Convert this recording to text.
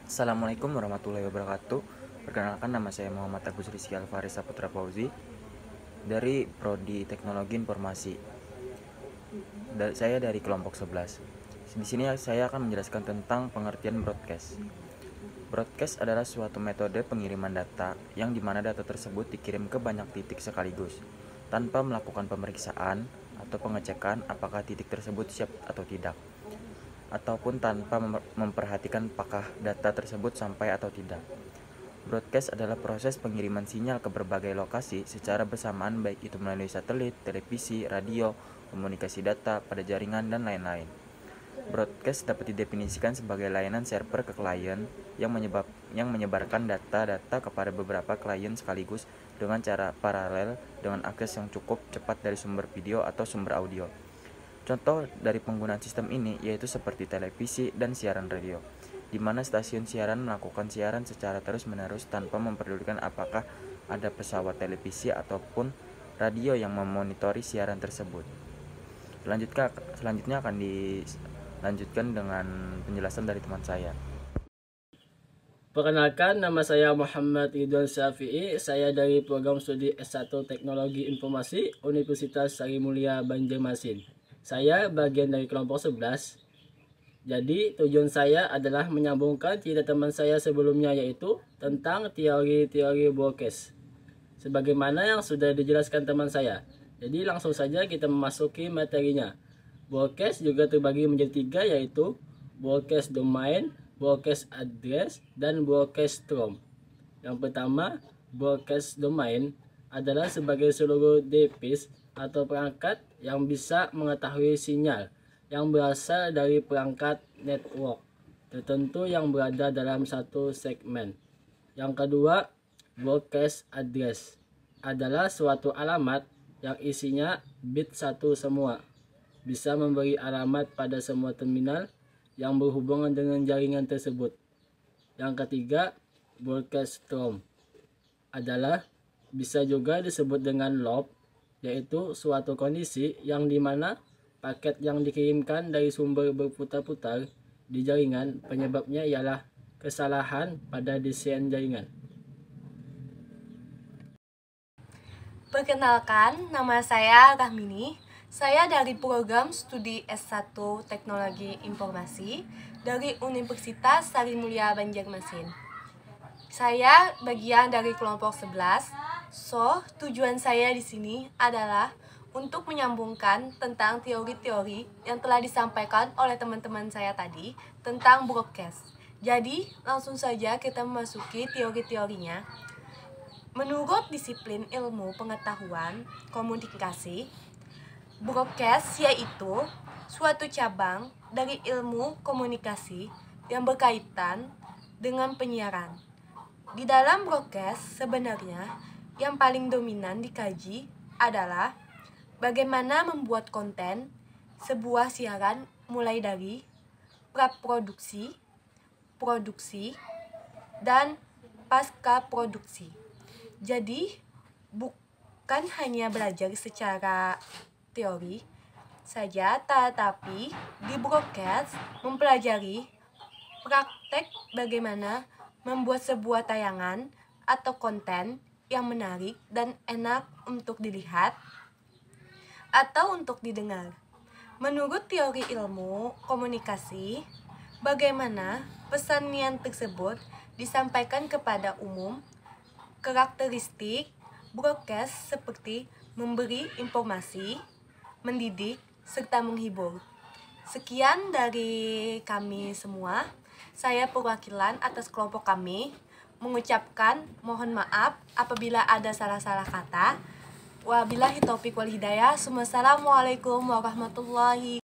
Assalamualaikum warahmatullahi wabarakatuh. Perkenalkan, nama saya Muhammad Agus Rizky Alfaris Saputra Fauzi dari Prodi Teknologi Informasi. Saya dari kelompok 11. Di sini saya akan menjelaskan tentang pengertian broadcast. Broadcast adalah suatu metode pengiriman data yang dimana data tersebut dikirim ke banyak titik sekaligus tanpa melakukan pemeriksaan atau pengecekan apakah titik tersebut siap atau tidak, ataupun tanpa memperhatikan apakah data tersebut sampai atau tidak. Broadcast adalah proses pengiriman sinyal ke berbagai lokasi secara bersamaan, baik itu melalui satelit, televisi, radio, komunikasi data pada jaringan, dan lain-lain. Broadcast dapat didefinisikan sebagai layanan server ke klien yang menyebarkan data-data kepada beberapa klien sekaligus dengan cara paralel dengan akses yang cukup cepat dari sumber video atau sumber audio. Contoh dari penggunaan sistem ini yaitu seperti televisi dan siaran radio, di mana stasiun siaran melakukan siaran secara terus-menerus tanpa memperdulikan apakah ada pesawat televisi ataupun radio yang memonitori siaran tersebut. Selanjutnya akan dilanjutkan dengan penjelasan dari teman saya. Perkenalkan, nama saya Muhammad Ridwan Syafi'i. Saya dari program studi S1 Teknologi Informasi Universitas Sari Mulia Banjarmasin. Saya bagian dari kelompok 11. Jadi tujuan saya adalah menyambungkan cerita teman saya sebelumnya, yaitu tentang teori-teori broadcast sebagaimana yang sudah dijelaskan teman saya. Jadi langsung saja kita memasuki materinya. Broadcast juga terbagi menjadi 3, yaitu broadcast domain, broadcast address, dan broadcast term. Yang pertama, broadcast domain adalah sebagai seluruh device atau perangkat yang bisa mengetahui sinyal yang berasal dari perangkat network tertentu yang berada dalam satu segmen. Yang kedua, broadcast address adalah suatu alamat yang isinya bit 1 semua. Bisa memberi alamat pada semua terminal yang berhubungan dengan jaringan tersebut. Yang ketiga, broadcast term adalah bisa juga disebut dengan loop, yaitu suatu kondisi yang dimana paket yang dikirimkan dari sumber berputar-putar di jaringan, penyebabnya ialah kesalahan pada desain jaringan. Perkenalkan, nama saya Rahmini. Saya dari program studi S1 Teknologi Informasi dari Universitas Sari Mulia Banjarmasin. Saya bagian dari kelompok 11. Tujuan saya di sini adalah untuk menyambungkan tentang teori-teori yang telah disampaikan oleh teman-teman saya tadi tentang broadcast. Jadi, langsung saja kita memasuki teori-teorinya. Menurut disiplin ilmu pengetahuan komunikasi, broadcast yaitu suatu cabang dari ilmu komunikasi yang berkaitan dengan penyiaran. Di dalam broadcast sebenarnya yang paling dominan dikaji adalah bagaimana membuat konten sebuah siaran mulai dari praproduksi, produksi, dan pasca produksi. Jadi, bukan hanya belajar secara teori saja, tetapi di broadcast mempelajari praktek bagaimana membuat sebuah tayangan atau konten yang menarik dan enak untuk dilihat atau untuk didengar. Menurut teori ilmu komunikasi, bagaimana pesan tersebut disampaikan kepada umum. Karakteristik broadcast seperti memberi informasi, mendidik, serta menghibur. Sekian dari kami semua. Saya perwakilan atas kelompok kami mengucapkan mohon maaf apabila ada salah-salah kata. Wabillahi taufiq wal hidayah. Wassalamualaikum warahmatullahi